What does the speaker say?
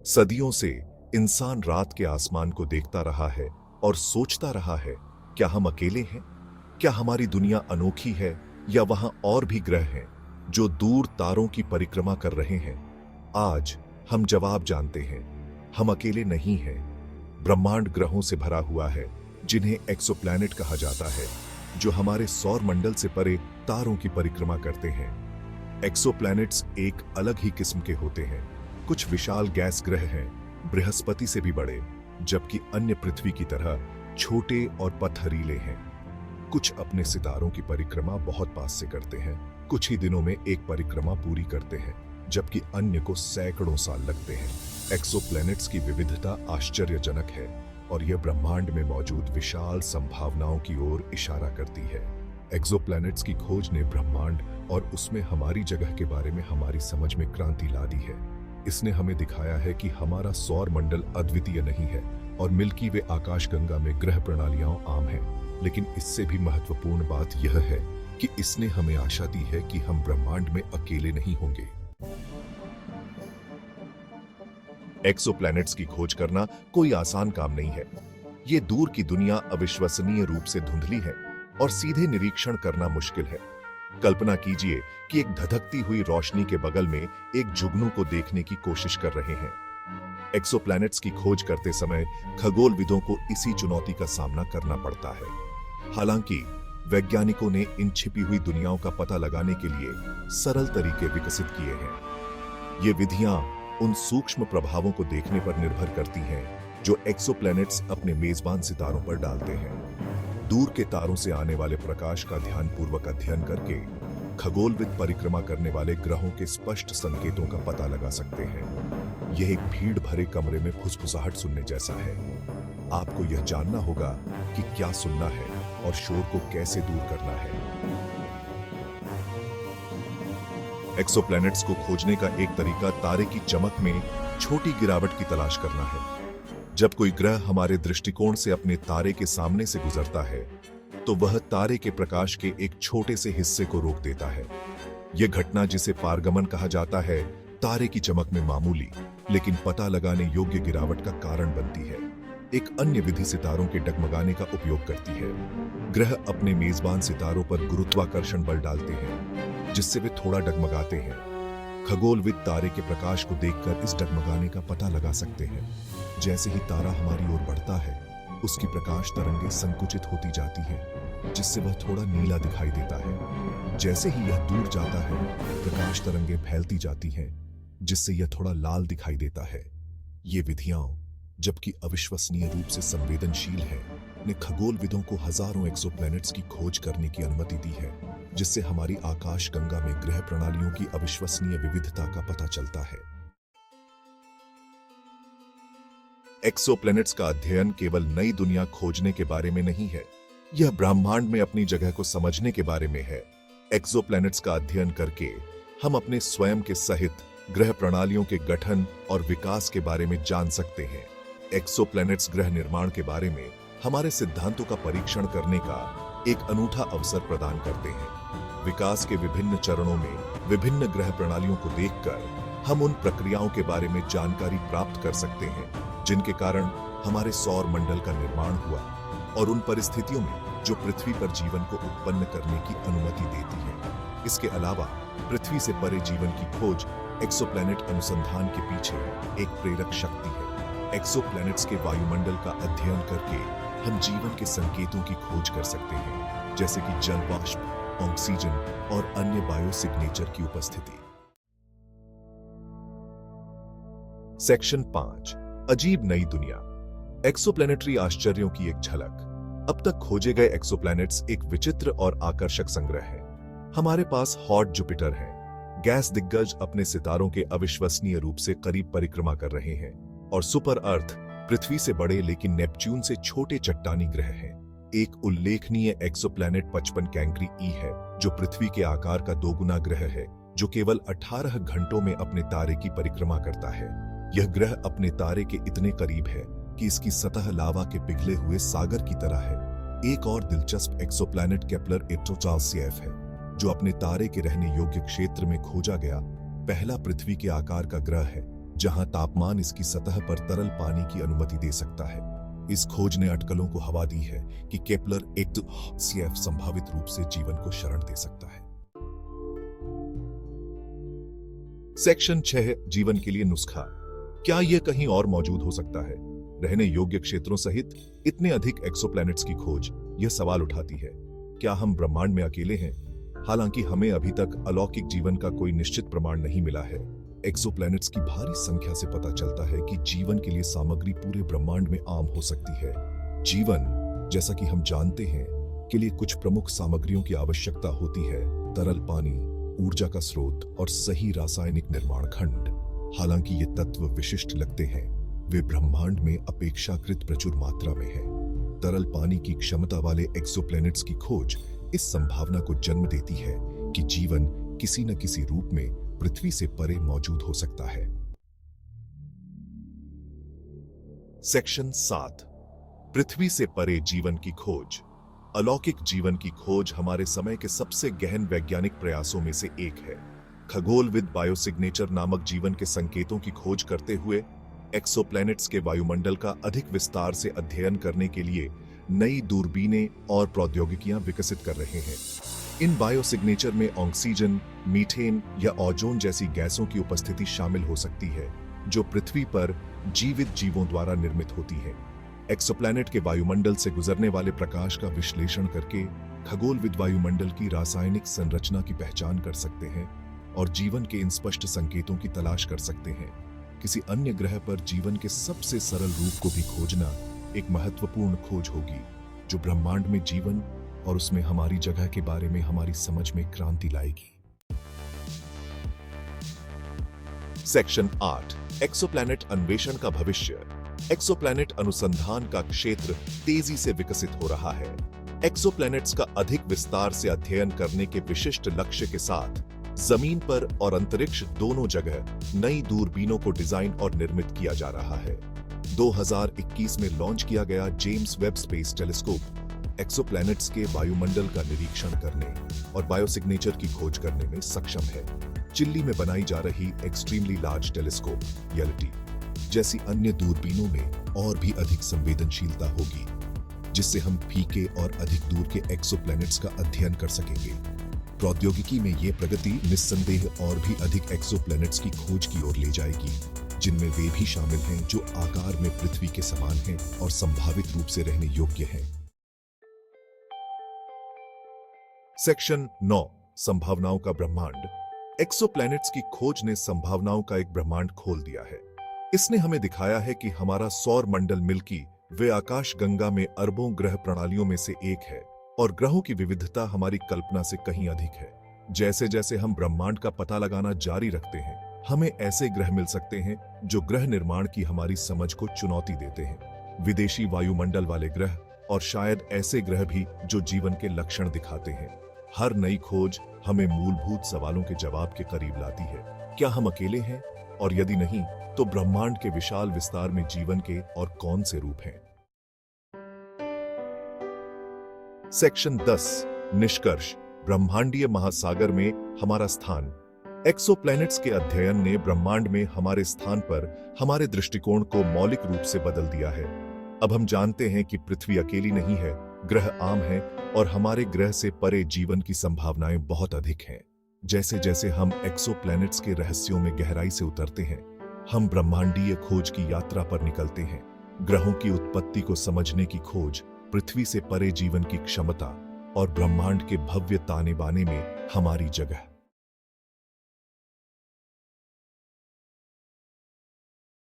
सदियों से इंसान रात के आसमान को देखता रहा है और सोचता रहा है, क्या हम अकेले हैं? क्या हमारी दुनिया अनोखी है या वहां और भी ग्रह हैं जो दूर तारों की परिक्रमा कर रहे हैं? आज हम जवाब जानते हैं, हम अकेले नहीं हैं। ब्रह्मांड ग्रहों से भरा हुआ है जिन्हें एक्सोप्लैनेट कहा जाता है, जो हमारे सौर मंडल से परे तारों की परिक्रमा करते हैं। एक्सोप्लैनेट्स एक अलग ही किस्म के होते हैं। कुछ विशाल गैस ग्रह हैं, बृहस्पति से भी बड़े, जबकि अन्य पृथ्वी की तरह छोटे और पथरीले हैं। कुछ अपने सितारों की परिक्रमा बहुत पास से करते हैं, कुछ ही दिनों में एक परिक्रमा पूरी करते हैं, जबकि अन्य को सैकड़ों साल लगते हैं। एक्सोप्लैनेट्स की विविधता आश्चर्यजनक है और यह ब्रह्मांड में मौजूद विशाल संभावनाओं की ओर इशारा करती है। एक्सोप्लैनेट्स की खोज ने ब्रह्मांड और उसमें हमारी जगह के बारे में हमारी समझ में क्रांति ला दी है। इसने हमें दिखाया है कि हमारा सौर मंडल अद्वितीय नहीं है और मिल्की वे आकाशगंगा में ग्रह प्रणालियां आम हैं। लेकिन इससे भी महत्वपूर्ण बात यह है कि इसने हमें आशा दी है कि हम ब्रह्मांड में अकेले नहीं होंगे। एक्सोप्लैनेट्स की खोज करना कोई आसान काम नहीं है। ये दूर की दुनिया अविश्वसनीय रूप से धुंधली है और सीधे निरीक्षण करना मुश्किल है। कल्पना कीजिए कि एक धधकती हुई रोशनी के बगल में एक जुगनू को देखने की कोशिश कर रहे हैं। एक्सोप्लैनेट्स की खोज करते समय खगोलविदों को इसी चुनौती का सामना करना पड़ता है। हालांकि वैज्ञानिकों ने इन छिपी हुई दुनियाओं का पता लगाने के लिए सरल तरीके विकसित किए हैं। ये विधियां उन सूक्ष्म प्रभावों को देखने पर निर्भर करती हैं जो एक्सोप्लैनेट्स अपने मेजबान सितारों पर डालते हैं। दूर के तारों से आने वाले प्रकाश का ध्यानपूर्वक अध्ययन करके खगोलविद परिक्रमा करने वाले ग्रहों के स्पष्ट संकेतों का पता लगा सकते हैं। यह एक भीड़ भरे कमरे में फुसफुसाहट सुनने जैसा है। आपको यह जानना होगा कि क्या सुनना है और शोर को कैसे दूर करना है। एक्सोप्लैनेट्स को खोजने का एक तरीका तारे की चमक में छोटी गिरावट की तलाश करना है। जब कोई ग्रह हमारे दृष्टिकोण से अपने तारे के सामने से गुजरता है, तो वह तारे के प्रकाश के एक छोटे से हिस्से को रोक देता है। यह घटना, जिसे पारगमन कहा जाता है, तारे की चमक में मामूली लेकिन पता लगाने योग्य गिरावट का कारण बनती है। एक अन्य विधि सितारों के डगमगाने का उपयोग करती है। ग्रह अपने मेजबान सितारों पर गुरुत्वाकर्षण बल डालते हैं, जिससे वे थोड़ा डगमगाते हैं। खगोलविद तारे के प्रकाश को देखकर इस डगमगाने का पता लगा सकते हैं। जैसे ही तारा हमारी ओर बढ़ता है, उसकी प्रकाश तरंगें संकुचित होती जाती हैं, जिससे वह थोड़ा नीला दिखाई देता है। जैसे ही यह दूर जाता है, प्रकाश तरंगें फैलती जाती हैं, जिससे यह थोड़ा लाल दिखाई देता है। ये विधियां, जबकि अविश्वसनीय रूप से संवेदनशील है, ने खगोलविदों को हजारों एक्सोप्लैनेट्स की खोज करने की अनुमति दी है, जिससे हमारी आकाशगंगा में ग्रह प्रणालियों की अविश्वसनीय विविधता का पता चलता है। एक्सोप्लैनेट्स का अध्ययन केवल नई दुनिया खोजने के बारे में नहीं है, यह ब्रह्मांड में अपनी जगह को समझने के बारे में है। एक्सोप्लैनेट्स का अध्ययन करके हम अपने स्वयं के सहित ग्रह प्रणालियों के गठन और विकास के बारे में जान सकते हैं। एक्सोप्लैनेट्स ग्रह निर्माण के बारे में हमारे सिद्धांतों का परीक्षण करने का एक अनूठा अवसर प्रदान करते हैं। विकास के विभिन्न चरणों में विभिन्न ग्रह प्रणालियों को देखकर हम उन प्रक्रियाओं के बारे में जानकारी प्राप्त कर सकते हैं जिनके कारण हमारे सौर मंडल का निर्माण हुआ, और उन परिस्थितियों में जो पृथ्वी पर जीवन को उत्पन्न करने की अनुमति देती है। इसके अलावा पृथ्वी से परे जीवन की खोज एक्सोप्लैनेट अनुसंधान के पीछे एक प्रेरक शक्ति है। एक्सोप्लैनेट्स के वायुमंडल का अध्ययन करके हम जीवन के संकेतों की खोज कर सकते हैं, जैसे कि जल वाष्प, ऑक्सीजन और अन्य बायो सिग्नेचर की उपस्थिति। सेक्शन 5, अजीब नई दुनिया। एक्सोप्लैनेटरी आश्चर्यों की एक झलक। अब तक खोजे गए एक्सोप्लैनेट्स एक विचित्र और आकर्षक संग्रह है। हमारे पास हॉट जुपिटर है। गैस दिग्गज अपने सितारों के अविश्वसनीय रूप से करीब परिक्रमा कर रहे हैं, और सुपर अर्थ पृथ्वी से बड़े लेकिन नेपच्यून से छोटे चट्टानी ग्रह हैं। एक उल्लेखनीय एक्सोप्लैनेट 55 कैंक्री ई है, जो पृथ्वी के आकार का 2 गुना ग्रह है, जो केवल 18 घंटों में अपने तारे की परिक्रमा करता है। यह ग्रह अपने तारे के इतने करीब है कि इसकी सतह लावा के पिघले हुए सागर की तरह है। एक और दिलचस्प एक्सोप्लैनेट केपलर 840 है, जो अपने तारे के रहने योग्य क्षेत्र में खोजा गया पहला पृथ्वी के आकार का ग्रह है, जहां तापमान इसकी सतह पर तरल पानी की अनुमति दे सकता है। इस खोज ने अटकलों को हवा दी है कि केपलर एक CF संभावित रूप से जीवन को शरण दे सकता है। सेक्शन 6 जीवन के लिए नुस्खा। क्या यह कहीं और मौजूद हो सकता है? रहने योग्य क्षेत्रों सहित इतने अधिक एक्सोप्लैनेट्स की खोज यह सवाल उठाती है, क्या हम ब्रह्मांड में अकेले हैं? हालांकि हमें अभी तक अलौकिक जीवन का कोई निश्चित प्रमाण नहीं मिला है, एक्सोप्लैनेट्स की भारी संख्या से पता चलता है कि जीवन के लिए सामग्री पूरे ब्रह्मांड में आम हो सकती है। जीवन, जैसा कि हम जानते हैं, के लिए कुछ प्रमुख सामग्रियों की आवश्यकता होती है: तरल पानी, ऊर्जा का स्रोत और सही रासायनिक निर्माण खंड। हालांकि ये तत्व विशिष्ट लगते हैं, वे ब्रह्मांड में अपेक्षाकृत प्रचुर मात्रा में हैं। तरल पानी की क्षमता वाले एक्सोप्लैनेट्स की खोज इस संभावना को जन्म देती है कि जीवन किसी न किसी रूप में पृथ्वी से परे मौजूद हो सकता है। सेक्शन 7 पृथ्वी से परे जीवन की खोज। अलौकिक जीवन की खोज हमारे समय के सबसे गहन वैज्ञानिक प्रयासों में से एक है। खगोलविद बायोसिग्नेचर नामक जीवन के संकेतों की खोज करते हुए एक्सोप्लैनेट्स के वायुमंडल का अधिक विस्तार से अध्ययन करने के लिए नई दूरबीनें और प्रौद्योगिकियां विकसित कर रहे हैं। इन बायोसिग्नेचर में ऑक्सीजन, मीथेन या ओजोन जैसी गैसों की उपस्थिति शामिल हो सकती है, जो पृथ्वी पर जीवित जीवों द्वारा निर्मित होती है। एक्सोप्लैनेट के वायुमंडल से गुजरने वाले प्रकाश का विश्लेषण करके खगोलविद वायुमंडल की रासायनिक संरचना की पहचान कर सकते हैं और जीवन के इन स्पष्ट संकेतों की तलाश कर सकते हैं। किसी अन्य ग्रह पर जीवन के सबसे सरल रूप को भी खोजना एक महत्वपूर्ण खोज होगी, जो ब्रह्मांड में जीवन और उसमें हमारी जगह के बारे में हमारी समझ में क्रांति लाएगी। सेक्शन 8 एक्सोप्लैनेट अन्वेषण का भविष्य। एक्सोप्लैनेट अनुसंधान का क्षेत्र तेजी से विकसित हो रहा है। एक्सोप्लैनेट्स का अधिक विस्तार से अध्ययन करने के विशिष्ट लक्ष्य के साथ जमीन पर और अंतरिक्ष दोनों जगह नई दूरबीनों को डिजाइन और निर्मित किया जा रहा है। 2021 में लॉन्च किया गया James Webb space telescope exoplanets के वायुमंडल का निरीक्षण करने और बायोसिग्नेचर की खोज करने में सक्षम है। चिल्ली में बनाई जा रही एक्सट्रीमली लार्ज टेलीस्कोप YELTI जैसी अन्य दूरबीनों में और भी अधिक संवेदनशीलता होगी, जिससे हम फीके और अधिक दूर के एक्सोप्लैनेट्स का अध्ययन कर सकेंगे। प्रौद्योगिकी में ये प्रगति निस्संदेह और भी अधिक एक्सोप्लैनेट्स की खोज की ओर ले जाएगी, जिनमें वे भी शामिल हैं जो आकार में पृथ्वी के समान हैं और संभावित रूप से रहने योग्य हैं। सेक्शन 9 संभावनाओं का ब्रह्मांड। एक्सोप्लैनेट्स की खोज ने संभावनाओं का एक ब्रह्मांड खोल दिया है। इसने हमें दिखाया है कि हमारा सौर मंडल मिल्की वे आकाश गंगा में अरबों ग्रह प्रणालियों में से एक है और ग्रहों की विविधता हमारी कल्पना से कहीं अधिक है। जैसे जैसे हम ब्रह्मांड का पता लगाना जारी रखते हैं, हमें ऐसे ग्रह मिल सकते हैं जो ग्रह निर्माण की हमारी समझ को चुनौती देते हैं। विदेशी वायुमंडल वाले ग्रह और शायद ऐसे ग्रह भी जो जीवन के लक्षण दिखाते हैं। हर नई खोज हमें मूलभूत सवालों के जवाब के करीब लाती है। क्या हम अकेले हैं? और यदि नहीं, तो ब्रह्मांड के विशाल विस्तार में जीवन के और कौन से रूप हैं? सेक्शन 10 निष्कर्ष। ब्रह्मांडीय महासागर में हमारा स्थान। एक्सोप्लैनेट्स के अध्ययन ने ब्रह्मांड में हमारे स्थान पर हमारे दृष्टिकोण को मौलिक रूप से बदल दिया है। अब हम जानते हैं कि पृथ्वी अकेली नहीं है, ग्रह आम हैं और हमारे ग्रह से परे जीवन की संभावनाएं बहुत अधिक हैं। जैसे जैसे हम एक्सोप्लैनेट्स के रहस्यों में गहराई से उतरते हैं, हम ब्रह्मांडीय खोज की यात्रा पर निकलते हैं। ग्रहों की उत्पत्ति को समझने की खोज, पृथ्वी से परे जीवन की क्षमता और ब्रह्मांड के भव्य ताने बाने में हमारी जगह।